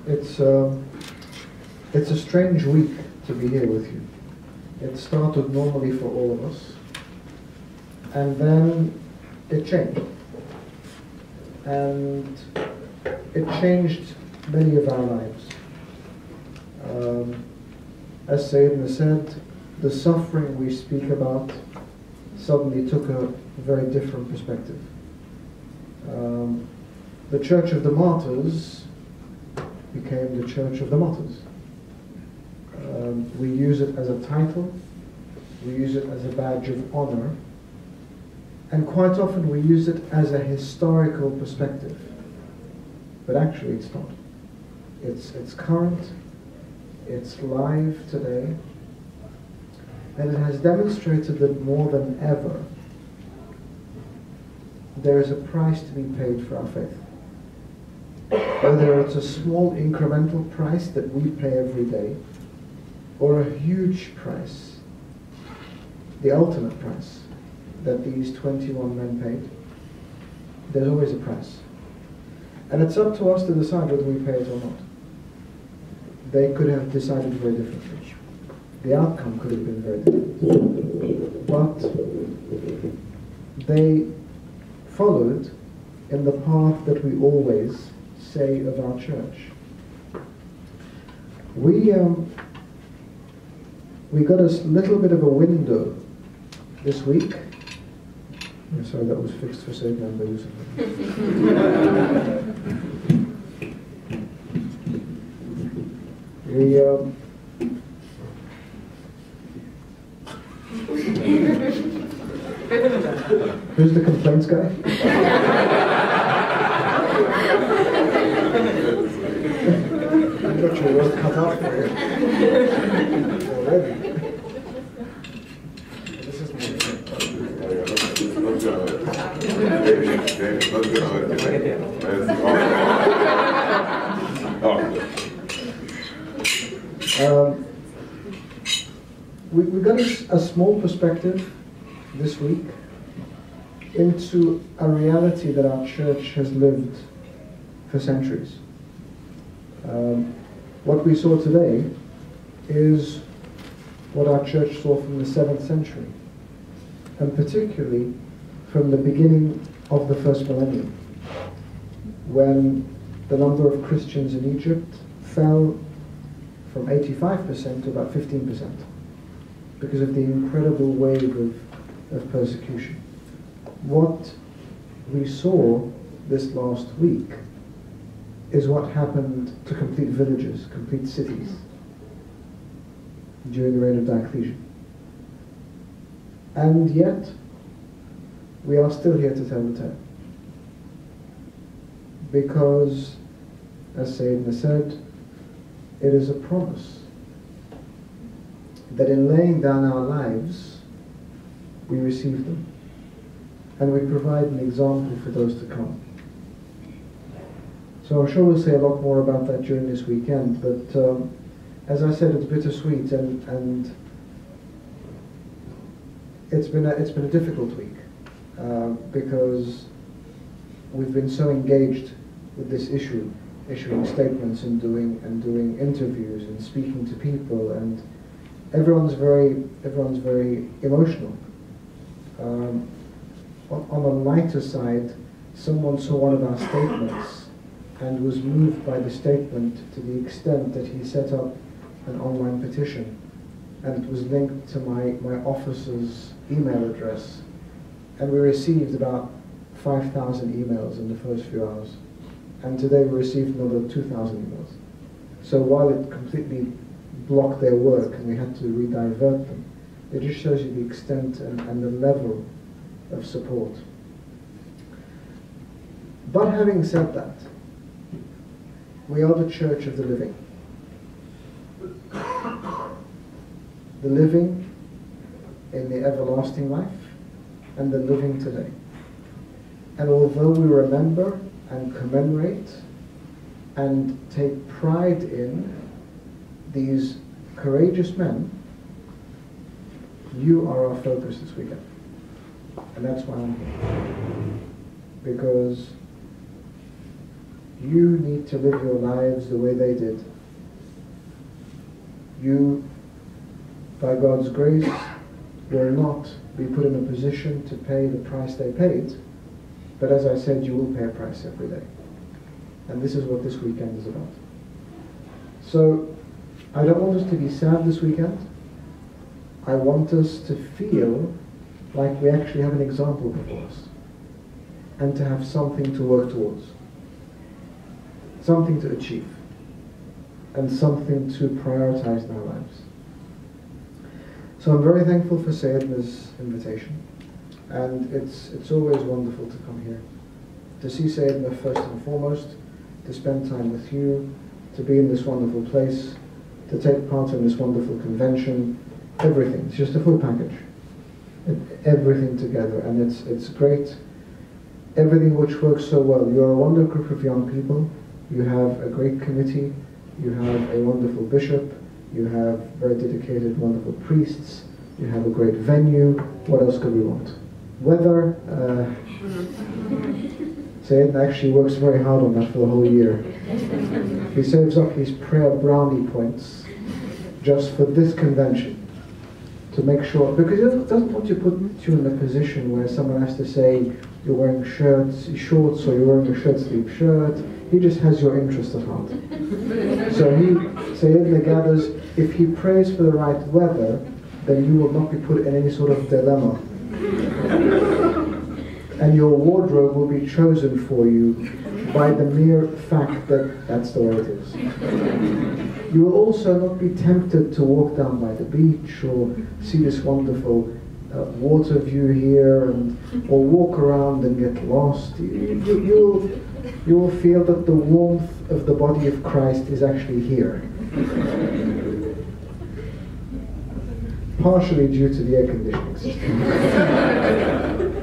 It's a strange week to be here with you. It started normally for all of us, and then it changed. And it changed many of our lives. As Sayyidina said, the suffering we speak about suddenly took a very different perspective. The Church of the Martyrs became the Church of the Martyrs. We use it as a title, we use it as a badge of honor, and quite often we use it as a historical perspective. But actually it's not. It's current, it's live today, and it has demonstrated that more than ever there is a price to be paid for our faith. Whether it's a small incremental price that we pay every day, or a huge price, the ultimate price that these 21 men paid, there's always a price. And it's up to us to decide whether we pay it or not. They could have decided very differently. The outcome could have been very different. But they followed in the path that we always say of our church. We got a little bit of a window this week. I'm sorry, that was fixed for Sayyidina Amba Yusuf. Who's the complaints guy? I got your work cut out for you already. This is we got a small perspective this week into a reality that our church has lived for centuries. What we saw today is what our church saw from the 7th century, and particularly from the beginning of the first millennium, when the number of Christians in Egypt fell from 85% to about 15% because of the incredible wave of persecution. What we saw this last week is what happened to complete villages, complete cities during the reign of Diocletian. And yet, we are still here to tell the tale. Because, as Sayyidina said, it is a promise that in laying down our lives, we receive them. And we provide an example for those to come. So I'm sure we'll say a lot more about that during this weekend, but as I said, it's bittersweet, and it's been a difficult week because we've been so engaged with this issue, issuing statements and doing interviews and speaking to people, and everyone's very emotional. On the lighter side, someone saw one of our statements and was moved by the statement to the extent that he set up an online petition, and it was linked to my office's email address, and we received about 5,000 emails in the first few hours, and today we received another 2,000 emails. So while it completely blocked their work and we had to re-divert them, it just shows you the extent and the level of support. But having said that, we are the Church of the Living. The living in the everlasting life and the living today. And although we remember and commemorate and take pride in these courageous men, you are our focus this weekend. And that's why I'm here. Because You need to live your lives the way they did. You, by God's grace, will not be put in a position to pay the price they paid, but as I said, you will pay a price every day. And this is what this weekend is about. So, I don't want us to be sad this weekend. I want us to feel like we actually have an example before us, and to have something to work towards, something to achieve, and something to prioritize in our lives. So I'm very thankful for Sayyidina's invitation, and it's always wonderful to come here, to see Sayyidina first and foremost, to spend time with you, to be in this wonderful place, to take part in this wonderful convention, everything. It's just a full package. Everything together, and it's great. Everything which works so well. You're a wonderful group of young people. You have a great committee. You have a wonderful bishop. You have very dedicated, wonderful priests. You have a great venue. What else could we want? Weather. Sayyidina actually works very hard on that for the whole year. He saves up his prayer brownie points just for this convention, to make sure, because he doesn't want to put you in a position where someone has to say you're wearing shorts or you're wearing a shirt sleeve shirt. He just has your interest at heart. So Sayyidina gathers, if he prays for the right weather, then you will not be put in any sort of dilemma. And your wardrobe will be chosen for you by the mere fact that that's the way it is. You will also not be tempted to walk down by the beach or see this wonderful water view here, or walk around and get lost. You will feel that the warmth of the body of Christ is actually here. Partially due to the air conditioning system.